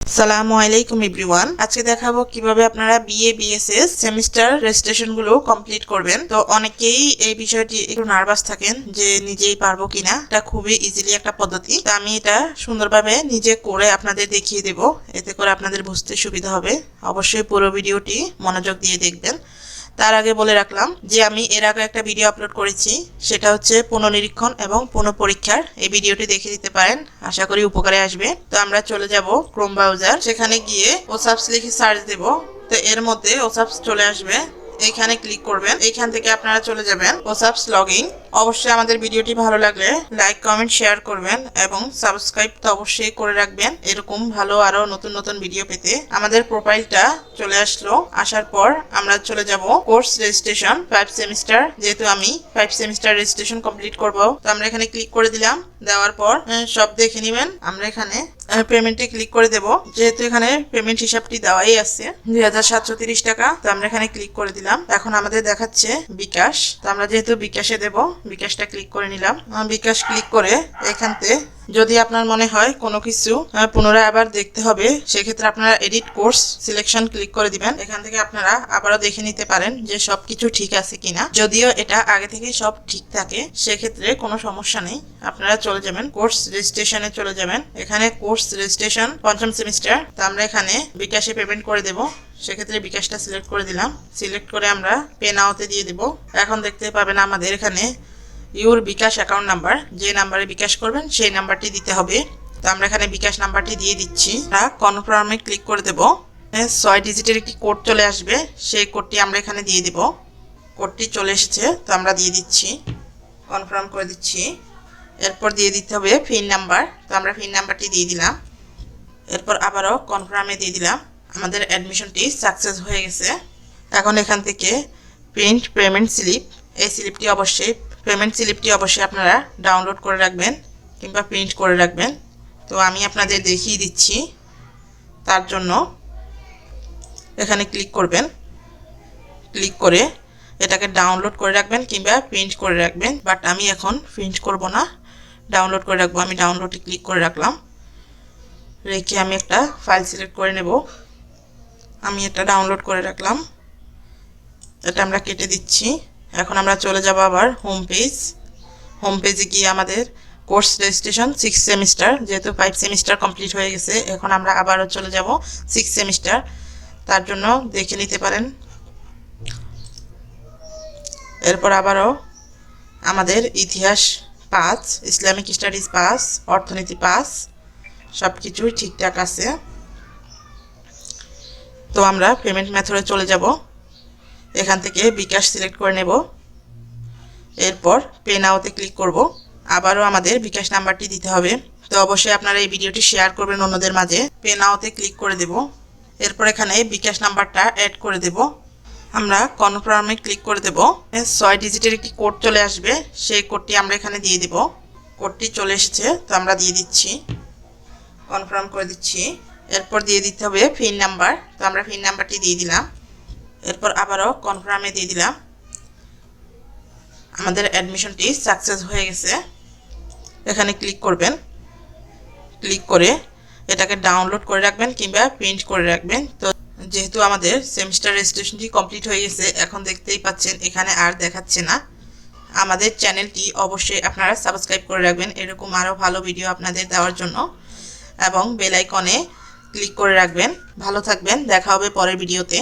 আসসালামু আলাইকুম এভরিওয়ান। আজকে দেখাবো কিভাবে আপনারা বিএ বিএসএস সেমিস্টার রেজিস্ট্রেশন গুলো কমপ্লিট করবেন। তো অনেকেই এই বিষয়টি একটু নার্ভাস থাকেন যে নিজেই পারবো কিনা। এটা খুবই ইজিলি একটা পদ্ধতি। তো আমি এটা সুন্দরভাবে নিজে করে আপনাদের দেখিয়ে দেব, এতে করে আপনাদের বুঝতে সুবিধা হবে। অবশ্যই পুরো ভিডিওটি মনোযোগ দিয়ে দেখবেন। তার আগে বলে রাখলাম যে আমি এর আগে একটা ভিডিও আপলোড করেছি, সেটা হচ্ছে পুনঃনিরীক্ষণ এবং পুনঃপরীক্ষার। এই ভিডিওটি দেখে দিতে পারেন, আশা করি উপকারে আসবে। তো আমরা চলে যাব ক্রোম ব্রাউজার, সেখানে গিয়ে ওসাপস লিখে সার্চ দেব। তো এর মধ্যে ওসাপস চলে আসবে, এইখানে ক্লিক করবেন। এইখান থেকে আপনারা চলে যাবেন ওসাপস লগইন। অবশ্যই আমাদের ভিডিওটি ভালো লাগলে লাইক কমেন্ট শেয়ার করবেন এবং সাবস্ক্রাইব তো অবশ্যই করে রাখবেন, এরকম ভালো আরো নতুন নতুন ভিডিও পেতে। আমাদের প্রোফাইলটা চলে আসলো। আসার পর আমরা চলে যাব কোর্স রেজিস্ট্রেশন 5 সেমিস্টার। যেহেতু আমি 5 সেমিস্টার রেজিস্ট্রেশন কমপ্লিট করব, তো আমরা এখানে ক্লিক করে দিলাম। দেওয়ার পর সব দেখে নেবেন। আমরা এখানে পেমেন্টে ক্লিক করে দেব। যেহেতু এখানে পেমেন্ট হিসাবটি দেওয়াই আছে 2730 টাকা, তো আমরা এখানে ক্লিক করে দিলাম। এখন আমাদের দেখাচ্ছে বিকাশ, তো আমরা যেহেতু বিকাশে দেব, বিকাশটা ক্লিক করে নিলাম। বিকাশ ক্লিক করে এখানতে যদি আপনার মনে হয় কোনো কিছু পুনরায় আবার দেখতে হবে, সেক্ষেত্রে আপনারা এডিট কোর্স সিলেকশন ক্লিক করে দিবেন। এখান থেকে আপনারা আবারও দেখে নিতে পারেন যে সবকিছু ঠিক আছে কিনা। যদিও এটা আগে থেকে সব ঠিক থাকে, সেক্ষেত্রে কোনো সমস্যা নেই। আপনারা চলে যাবেন কোর্স রেজিস্ট্রেশনে চলে যাবেন। এখানে কোর্স রেজিস্ট্রেশন 5ম সেমিস্টার, তো আমরা এখানে বিকাশে পেমেন্ট করে দেব। সেক্ষেত্রে বিকাশটা সিলেক্ট করে দিলাম। সিলেক্ট করে আমরা পে নাওতে দিয়ে দেব। এখন দেখতে পাবেন আমাদের এখানে ইউর বিকাশ অ্যাকাউন্ট নাম্বার, যে নাম্বারে বিকাশ করবেন সেই নাম্বারটি দিতে হবে। তো আমরা এখানে বিকাশ নাম্বারটি দিয়ে দিচ্ছি। কনফার্মে ক্লিক করে দেব। 6 ডিজিটের একটি কোড চলে আসবে, সেই কোডটি আমরা এখানে দিয়ে দেব। কোডটি চলে এসেছে, তো আমরা দিয়ে দিচ্ছি, কনফার্ম করে দিচ্ছি। এরপর দিয়ে দিতে হবে পিন নাম্বার, তো আমরা পিন নাম্বারটি দিয়ে দিলাম। এরপর আবারও কনফার্মে দিয়ে দিলাম। আমাদের অ্যাডমিশনটি সাকসেস হয়ে গেছে। এখন এখান থেকে প্রিন্ট পেমেন্ট স্লিপ, এই স্লিপটি অবশ্যই পেমেন্ট স্লিপটি অবশ্যই আপনারা ডাউনলোড করে রাখবেন কিংবা প্রিন্ট করে রাখবেন। তো আমি আপনাদের দেখিয়ে দিচ্ছি। তার জন্য এখানে ক্লিক করবেন, ক্লিক করে এটাকে ডাউনলোড করে রাখবেন কিংবা প্রিন্ট করে রাখবেন। বাট আমি এখন প্রিন্ট করব না, ডাউনলোড করে রাখবো। আমি ডাউনলোডে ক্লিক করে রাখলাম। রেখে আমি একটা ফাইল সিলেক্ট করে নেব। আমি এটা ডাউনলোড করে রাখলাম, এটা আমরা কেটে দিচ্ছি। এখন আমরা চলে যাব আবার হোম পেজ। হোম পেজে গিয়ে আমাদের কোর্স রেজিস্ট্রেশন 6 সেমিস্টার, যেহেতু 5 সেমিস্টার কমপ্লিট হয়ে গেছে, এখন আমরা আবারও চলে যাব 6 সেমিস্টার। তার জন্য দেখে নিতে পারেন। এরপর আবারও আমাদের ইতিহাস 5, ইসলামিক স্টাডিজ 5, অর্থনীতি 5, সব কিছুই ঠিকঠাক আছে। তো আমরা পেমেন্ট মেথডে চলে যাব। এখান থেকে বিকাশ সিলেক্ট করে নেব। এরপর পে নাওতে ক্লিক করব। আবারও আমাদের বিকাশ নাম্বারটি দিতে হবে। তো অবশ্যই আপনারা এই ভিডিওটি শেয়ার করবেন অন্যদের মাঝে। পে নাওতে ক্লিক করে দেব। এরপর এখানে বিকাশ নাম্বারটা অ্যাড করে দেব। আমরা কনফার্মে ক্লিক করে দেব। 6 ডিজিটের একটি কোড চলে আসবে, সেই কোডটি আমরা এখানে দিয়ে দেব। কোডটি চলে এসেছে, তো আমরা দিয়ে দিচ্ছি, কনফার্ম করে দিচ্ছি। এরপর দিয়ে দিতে হবে পিন নাম্বার, তো আমরা পিন নাম্বারটি দিয়ে দিলাম। এরপর আবারও কনফার্মে দিয়ে দিলাম। আমাদের অ্যাডমিশনটি সাকসেস হয়ে গেছে। এখানে ক্লিক করবেন, ক্লিক করে এটাকে ডাউনলোড করে রাখবেন কিংবা প্রিন্ট করে রাখবেন। তো যেহেতু আমাদের সেমিস্টার রেজিস্ট্রেশনটি কমপ্লিট হয়ে গেছে, এখন দেখতেই পাচ্ছেন এখানে আর দেখাচ্ছে না। আমাদের চ্যানেলটি অবশ্যই আপনারা সাবস্ক্রাইব করে রাখবেন, এরকম আরও ভালো ভিডিও আপনাদের দেওয়ার জন্য, এবং বেল আইকনে ক্লিক করে রাখবেন। ভালো থাকবেন, দেখা হবে পরের ভিডিওতে।